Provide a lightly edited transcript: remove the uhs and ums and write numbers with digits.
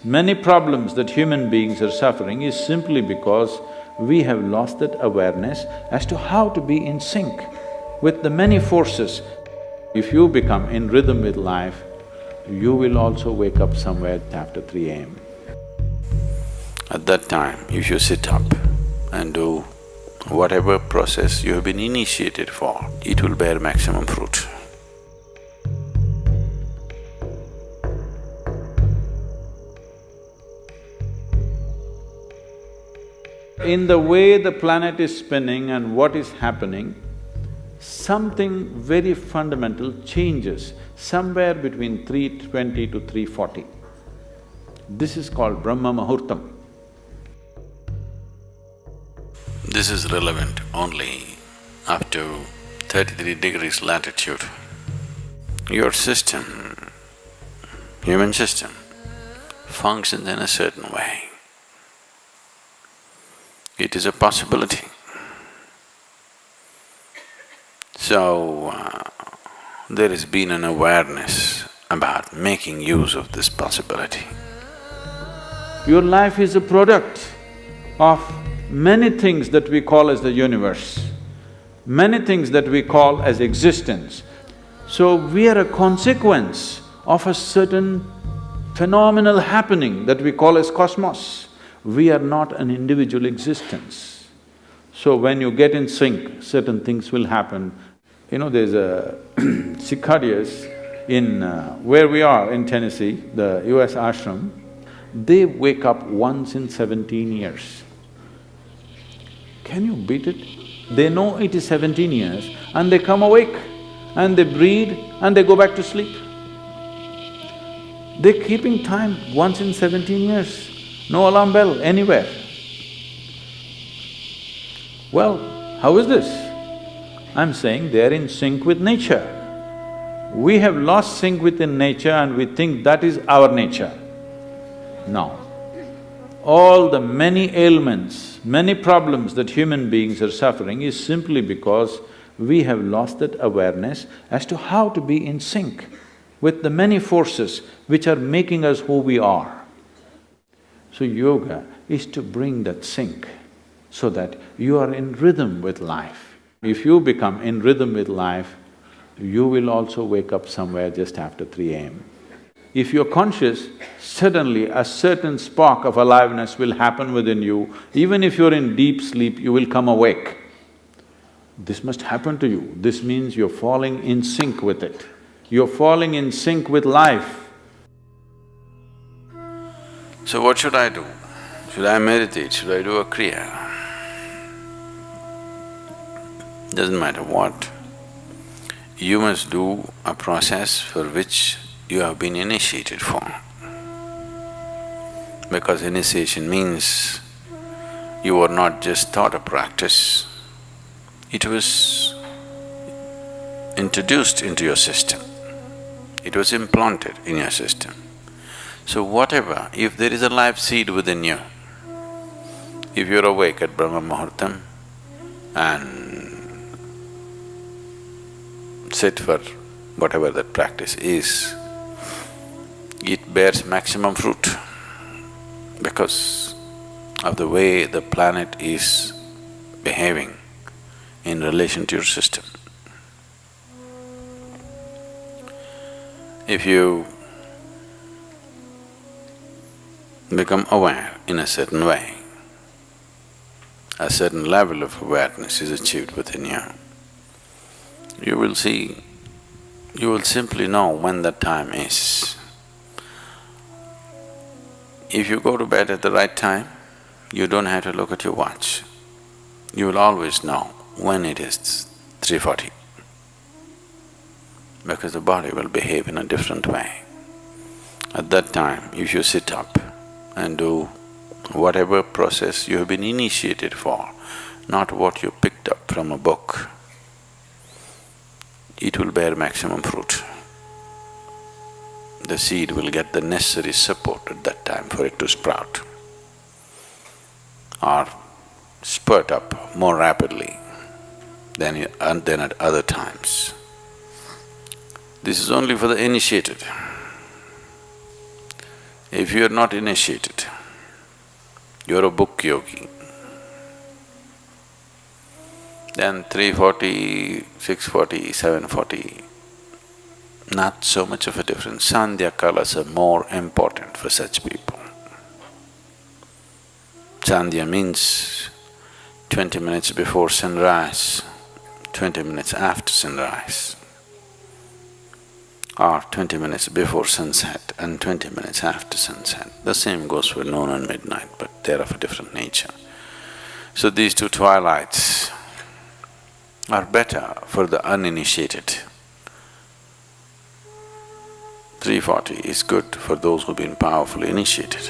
Many problems that human beings are suffering is simply because we have lost that awareness as to how to be in sync with the many forces. If you become in rhythm with life, you will also wake up somewhere after 3 a.m. At that time, if you sit up and do whatever process you have been initiated for, it will bear maximum fruit. In the way the planet is spinning and what is happening, something very fundamental changes somewhere between 3:20 to 3:40. This is called Brahma Muhurtam. This is relevant only up to 33 degrees latitude. Your system, human system, functions in a certain way. It is a possibility. So, there has been an awareness about making use of this possibility. Your life is a product of many things that we call as the universe, many things that we call as existence. So we are a consequence of a certain phenomenal happening that we call as cosmos. We are not an individual existence. So when you get in sync, certain things will happen. You know, there's a cicadas in where we are in Tennessee, the US ashram, they wake up once in 17 years. Can you beat it? They know it is 17 years and they come awake and they breathe and they go back to sleep. They're keeping time once in 17 years, no alarm bell anywhere. Well, how is this? I'm saying they're in sync with nature. We have lost sync within nature and we think that is our nature. No. All the many ailments, many problems that human beings are suffering is simply because we have lost that awareness as to how to be in sync with the many forces which are making us who we are. So yoga is to bring that sync so that you are in rhythm with life. If you become in rhythm with life, you will also wake up somewhere just after 3 a.m. If you're conscious, suddenly a certain spark of aliveness will happen within you. Even if you're in deep sleep, you will come awake. This must happen to you. This means you're falling in sync with it. You're falling in sync with life. So what should I do? Should I meditate? Should I do a kriya? Doesn't matter what. You must do a process for which you have been initiated for. Because initiation means you were not just taught a practice, it was introduced into your system, it was implanted in your system. So whatever, if there is a life seed within you, if you're awake at Brahma Muhurtam and sit for whatever that practice is, it bears maximum fruit because of the way the planet is behaving in relation to your system. If you become aware in a certain way, a certain level of awareness is achieved within you, you will see, you will simply know when that time is. If you go to bed at the right time, you don't have to look at your watch. You will always know when it is 3:40 because the body will behave in a different way. At that time, if you sit up and do whatever process you have been initiated for, not what you picked up from a book, it will bear maximum fruit. The seed will get the necessary support at that time for it to sprout or spurt up more rapidly than at other times. This is only for the initiated. If you're not initiated, you're a book yogi, then 340, 640, 740, not so much of a difference. Sandhya kalas are more important for such people. Sandhya means 20 minutes before sunrise, 20 minutes after sunrise, or 20 minutes before sunset and 20 minutes after sunset. The same goes for noon and midnight, but they're of a different nature. So these two twilights are better for the uninitiated. 340 is good for those who've been powerfully initiated.